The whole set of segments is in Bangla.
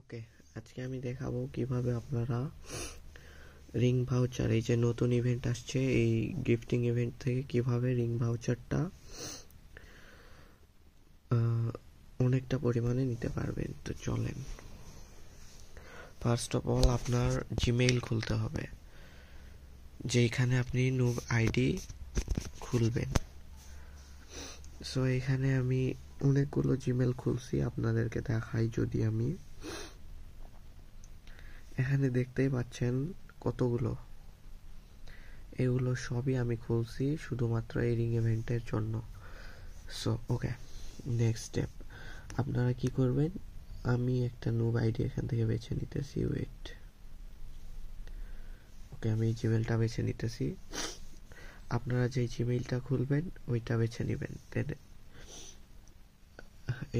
ওকে, আজকে আমি দেখাবো কিভাবে আপনারা রিং ভাউচার, এই যে নতুন ইভেন্ট আসছে এই গিফটিং ইভেন্ট থেকে কিভাবে রিং ভাউচারটা অনেকটা পরিমাণে নিতে পারবেন। তো চলেন, ফার্স্ট অফ অল আপনার জিমেইল খুলতে হবে, যেখানে আপনি নুব আইডি খুলবেন। সো এখানে আমি অনেকগুলো জিমেইল খুলছি, আপনাদেরকে দেখাই। যদি আমি এখানে দেখতেই পাচ্ছেন কতগুলো, এগুলো সবই আমি খুলছি শুধুমাত্র এই রিং ইভেন্টের জন্য। সো ওকে, নেক্সট স্টেপ আপনারা কি করবেন, আমি একটা নুব আইডি এখান থেকে বেছে নিতেছি। ওয়েট, ওকে, আমি এই জিমেলটা বেছে নিতেছি। আপনারা যে জিমেইলটা খুলবেন ওইটা বেছে নেবেন, দেন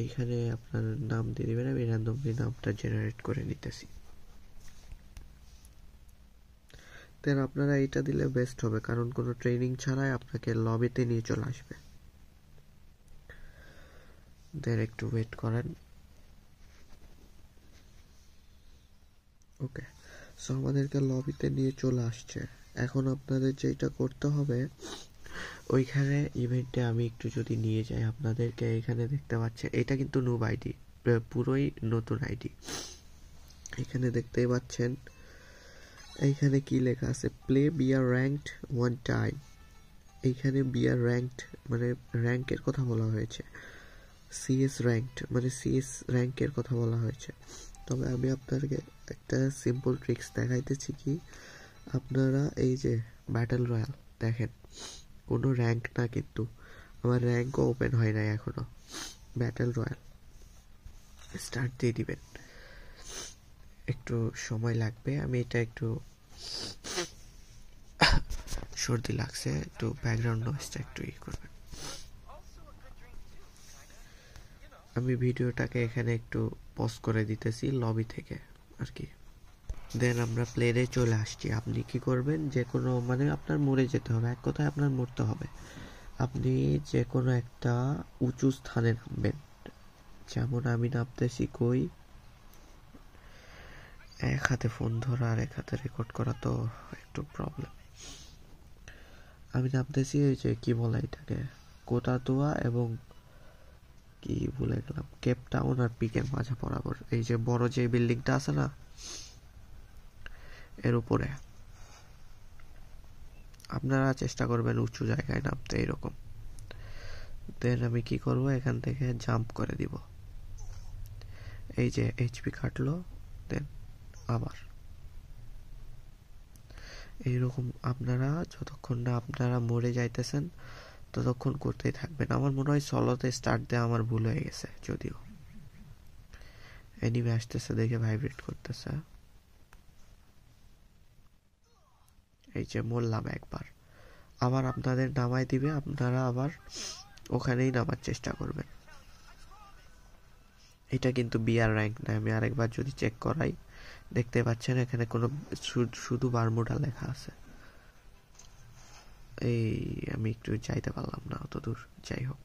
এইখানে আপনার নাম দিয়ে দেবেন। আমি র্যান্ডমলি নামটা জেনারেট করে নিতেছি। দেন আপনারা এইটা দিলে বেস্ট হবে, কারণ কোনো ট্রেনিং ছাড়াই আপনাকে লবিতে নিয়ে চলে আসবে। দেন একটু ওয়েট করেন। ওকে, সো আমাদেরকে লবিতে নিয়ে চলে আসছে। এখন আপনাদের যেটা করতে হবে, ওইখানে ইভেন্টে আমি একটু যদি নিয়ে যাই আপনাদেরকে, এখানে দেখতে পাচ্ছেন এটা কিন্তু নুব আইডি, পুরোই নতুন আইডি। এখানে দেখতেই পাচ্ছেন এইখানে কি লেখা আছে, প্লে বিয়ার র্যাঙ্কড ওয়ান টাইম। এইখানে বিয়ার র্যাঙ্কড মানে র্যাঙ্কের কথা বলা হয়েছে, সিএস র্যাঙ্কড মানে সিএস র্যাঙ্কের কথা বলা হয়েছে। তবে আমি আপনাদেরকে একটা সিম্পল ট্রিক্স দেখাইতেছি। কি, আপনারা এই যে ব্যাটল রয়্যাল দেখেন, কোনো র্যাঙ্ক না, কিন্তু আমার র্যাঙ্কও ওপেন হয় নাই এখনো। ব্যাটল রয়্যাল স্টার্ট দিয়ে দিবেন, একটু সময় লাগবে। আমি এটা একটু সর্দি লাগছে, একটু ব্যাকগ্রাউন্ড নয়েজটা একটু করবেন। আমি ভিডিওটাকে এখানে একটু পজ করে দিতেছি লবি থেকে আর কি। দেন আমরা প্লেনে চলে আসছি। আপনি কি করবেন, যে কোনো মানে আপনার মরে যেতে হবে, এক কথায় আপনার মরতে হবে। আপনি যে কোনো একটা উঁচু স্থানে নামবেন, যেমন আমি নামতেছি কই, এক হাতে ফোন ধরা আর এক হাতে রেকর্ড করা তো একটু প্রবলেম। আমি নামতেছি এই যে কি বলে এটাকে, কোতাতুয়া এবং কি ভুলে গেলাম, কেপ টাউন আর পিকের মাঝে বরাবর এই যে বড় যে বিল্ডিংটা আছে না, এর উপরে। আপনারা চেষ্টা করবেন উঁচু জায়গায় নামতে এরকম। দেন আমি কি করব, এখান থেকে জাম্প করে দিব। এই যে এইচপি কাটলো, দেন আবার এইরকম আপনারা যতক্ষণ না আপনারা মরে যাইতেছেন ততক্ষণ করতেই থাকবেন। আমার মনে হয় সলোতে স্টার্ট দেওয়া আমার ভুল হয়ে গেছে, যদিও এনিমে আসতেছে দেখে ভাইব্রেট করতেছে। এই যে মরলাম একবার, আবার আপনাদের নামাই দিবে, আপনারা আবার ওখানেই নামার চেষ্টা করবেন। এটা কিন্তু বিআর র্যাঙ্ক না। আমি আরেকবার যদি চেক করাই, দেখতে পাচ্ছেন এখানে কোনো শুধু বারমুডা লেখা আছে। এই আমি একটু যাইতে পারলাম না অত দূর, যাই হোক।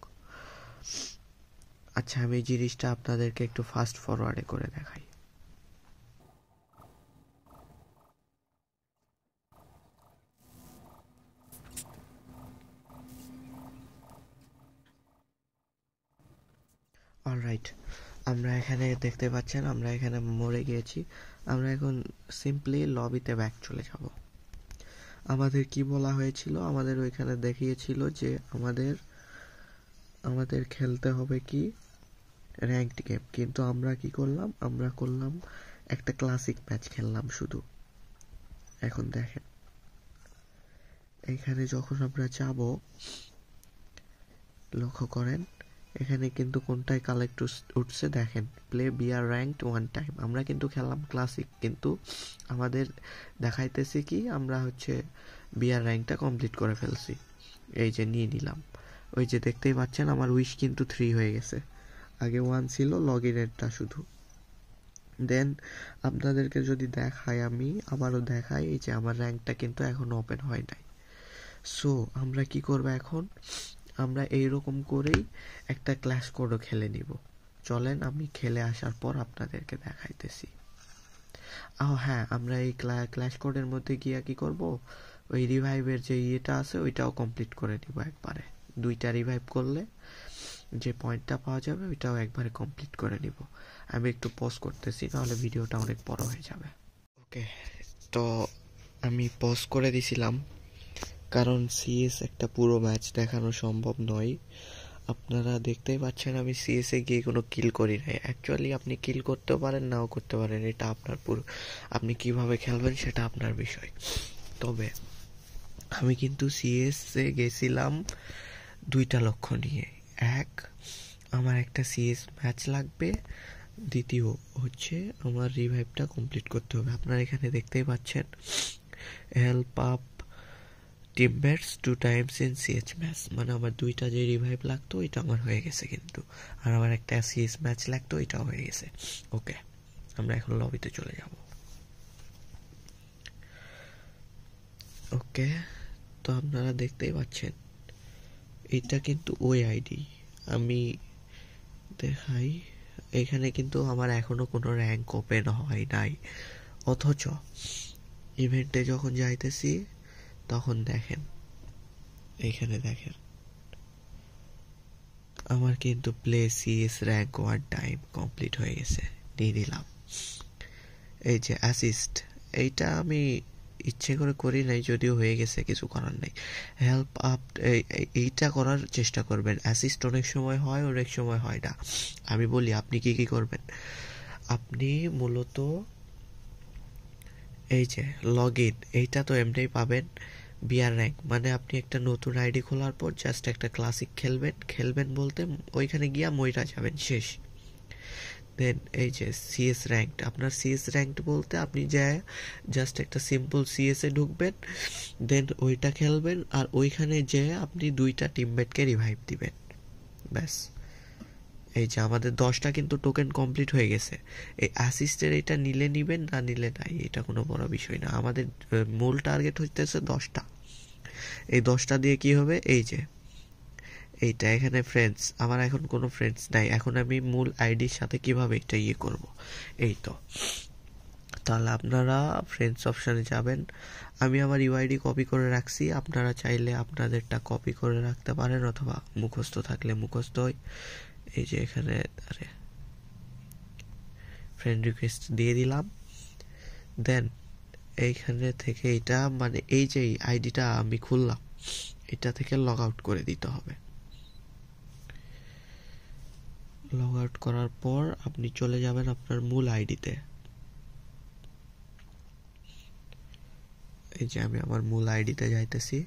আচ্ছা, আমি এই জিনিসটা আপনাদেরকে একটু ফাস্ট ফরওয়ার্ডে করে দেখাই। অলরাইট, আমরা এখানে দেখতে পাচ্ছেন আমরা এখানে মরে গিয়েছি। আমরা এখন সিম্পলি লবিতে ব্যাক চলে যাব। আমাদের কি বলা হয়েছিল, আমাদের ওইখানে দেখিয়েছিল যে আমাদের খেলতে হবে কি র্যাঙ্কড গেম, কিন্তু আমরা কি করলাম, আমরা করলাম একটা ক্লাসিক ম্যাচ খেললাম শুধু। এখন দেখেন এখানে যখন আমরা যাব, লক্ষ্য করেন এখানে কিন্তু কোনটায় কালেক্ট উঠছে দেখেন, play BR ranked one time. আমরা কিন্তু খেললাম ক্লাসিক, কিন্তু আমাদের দেখাইতেছে কি আমরা হচ্ছে বিআর র্যাঙ্কটা কমপ্লিট করে ফেলছি। এই যে নিয়ে নিলাম, ওই যে দেখতেই পাচ্ছেন আমার উইশ কিন্তু 3 হয়ে গেছে, আগে 1 ছিল লগ ইনেরটা শুধু। দেন আপনাদেরকে যদি দেখাই, আমি আবারও দেখাই, এই যে আমার র্যাঙ্কটা কিন্তু এখন ওপেন হয় নাই। সো আমরা কি করব এখন, আমরা এইরকম করেই একটা ক্ল্যাশ কোডও খেলে নিব। চলেন আমি খেলে আসার পর আপনাদেরকে দেখাইতেছি। হ্যাঁ, আমরা এই ক্ল্যাশ কোডের মধ্যে গিয়ে কি করব, ওই রিভাইভের যে ইয়েটা আছে ওইটাও কমপ্লিট করে নিব একবারে। 2টা রিভাইভ করলে যে পয়েন্টটা পাওয়া যাবে ওইটাও একবারে কমপ্লিট করে নিব। আমি একটু পজ করতেছি, নাহলে ভিডিওটা অনেক বড় হয়ে যাবে। ওকে, তো আমি পজ করে দিছিলাম, কারণ সিএস একটা পুরো ম্যাচ দেখানো সম্ভব নয়। আপনারা দেখতেই পাচ্ছেন আমি সিএসে গিয়ে কোনো কিল করি নাই। অ্যাকচুয়ালি আপনি কিল করতেও পারেন, নাও করতে পারেন, এটা আপনার পুরো, আপনি কিভাবে খেলবেন সেটা আপনার বিষয়। তবে আমি কিন্তু সিএসে গেছিলাম 2টা লক্ষ্য নিয়ে। এক, আমার একটা সিএস ম্যাচ লাগবে, দ্বিতীয় হচ্ছে আমার রিভাইভটা কমপ্লিট করতে হবে। আপনারা এখানে দেখতেই পাচ্ছেন help up teammates 2 times in CH match, মানে আমার 2টা যে রিভাইভ লাগতো ওইটা আমার হয়ে গেছে কিন্তু, আর আমার একটা সিএস ম্যাচ লাগতো ওইটাও হয়ে গেছে। ওকে, আমরা এখন লবিতে চলে যাব। ওকে, তো আপনারা দেখতেই পাচ্ছেন এটা কিন্তু ওই আইডি। আমি দেখাই, এখানে কিন্তু আমার এখনো কোনো র্যাঙ্ক ওপেন হয় নাই, অথচ ইভেন্টে যখন যাইতেছি তখন দেখেন, এখানে দেখেন আমার কিন্তু play CS rank 1 time complete হয়ে গেছে, নিয়ে নিলাম। এই যে অ্যাসিস্ট, এইটা আমি ইচ্ছে করে করি নাই, যদিও হয়ে গেছে, কিছু করার নাই। হেল্প আপ, এইটা করার চেষ্টা করবেন। অ্যাসিস্ট অনেক সময় হয়, অনেক সময় হয় না। আমি বলি আপনি কি কি করবেন। আপনি মূলত এই যে লগ ইন, এইটা তো এমনিই পাবেন। বিআর র্যাঙ্ক মানে আপনি একটা নতুন আইডি খোলার পর জাস্ট একটা ক্লাসিক খেলবেন বলতে ওইখানে গিয়া মইরা যাবেন, শেষ। দেন এই যে সিএস র্যাঙ্কড, আপনার সিএস র্যাঙ্কড বলতে আপনি যায় জাস্ট একটা সিম্পল সিএসে ঢুকবেন, দেন ওইটা খেলবেন, আর ওইখানে যেয়ে আপনি 2টা টিমমেটকে রিভাইভ দিবেন, ব্যাস। এই যে আমাদের 10টা কিন্তু টোকেন কমপ্লিট হয়ে গেছে। এই অ্যাসিস্টের এটা নিলে নিবেন, না নিলে নাই, এটা কোনো বড় বিষয় না। আমাদের মূল টার্গেট হইতেছে 10টা। এই 10টা দিয়ে কি হবে, এই যে এইটা এখানে ফ্রেন্ডস, আমার এখন কোনো ফ্রেন্ডস নাই। এখন আমি মূল আইডির সাথে কিভাবে এটা ইয়ে করব, এই তো। তাহলে আপনারা ফ্রেন্ডস অপশানে যাবেন, আমি আমার ইউআইডি কপি করে রাখছি, আপনারা চাইলে আপনাদেরটা কপি করে রাখতে পারেন, অথবা মুখস্থ থাকলে মুখস্থ হয়। এই যে এখানে ফ্রেন্ড রিকোয়েস্ট দিয়ে দিলাম। দেন এইখানে থেকে এটা মানে এই যে আইডিটা আমি খুললাম, এটা থেকে লগ আউট করে দিতে হবে। লগ আউট করার পর আপনি চলে যাবেন আপনার মূল আইডিতে। এই যে আমি আমার মূল আইডিতে যাইতেছি।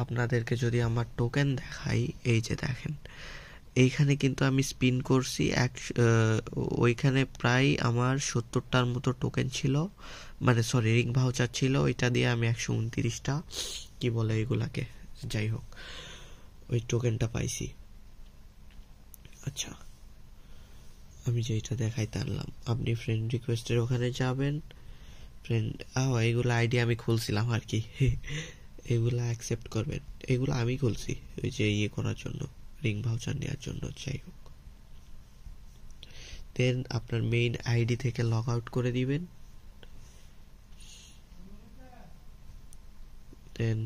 আপনাদেরকে যদি আমার টোকেন দেখাই, এই যে দেখেন এইখানে কিন্তু আমি স্পিন করছি, ওইখানে প্রায় আমার 70টার মতো টোকেন ছিল, মানে সরি রিং ভাউচার ছিল। ওইটা দিয়ে আমি 129টা কি বলে এগুলাকে, যাই হোক, ওই টোকেনটা পাইছি। আচ্ছা, আমি যেটা দেখাইতে আনলাম, আপনি ফ্রেন্ড রিকোয়েস্টের ওখানে যাবেন, ফ্রেন্ড এইগুলো আইডি আমি খুলছিলাম আর কি, এগুলো অ্যাকসেপ্ট করবেন। এগুলো আমি খুলছি ওই যে ইয়ে করার জন্য, রিং ভাউচার নেওয়ার জন্য, যাই হোক। দেন আপনার মেইন আইডি থেকে লগ আউট করে দিবেন। দেন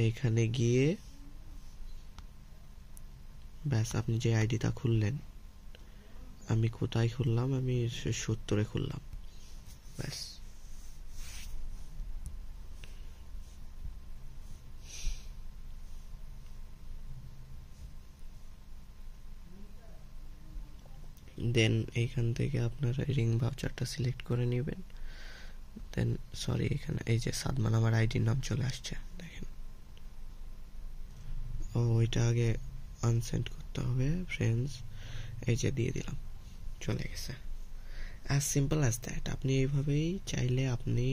এইখানে গিয়ে ব্যাস আপনি যে আইডিটা খুললেন, আমি কোথায় খুললাম, আমি 70-এ খুললাম, ব্যাস। দেন এইখান থেকে আপনারা রিং ভাউচারটা সিলেক্ট করে নেবেন। দেন সরি, এখানে এই যে সাদমান আমার আইডির নাম চলে আসছে, দেখেন। ওইটা আগে আনসেন্ড করতে হবে, ফ্রেন্ডস, এই যে দিয়ে দিলাম, চলে গেছে। As simple as that. আপনি এইভাবেই চাইলে আপনি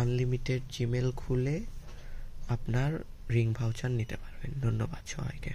আনলিমিটেড জিমেল খুলে আপনার রিং ভাউচার নিতে পারবেন। ধন্যবাদ সবাইকে।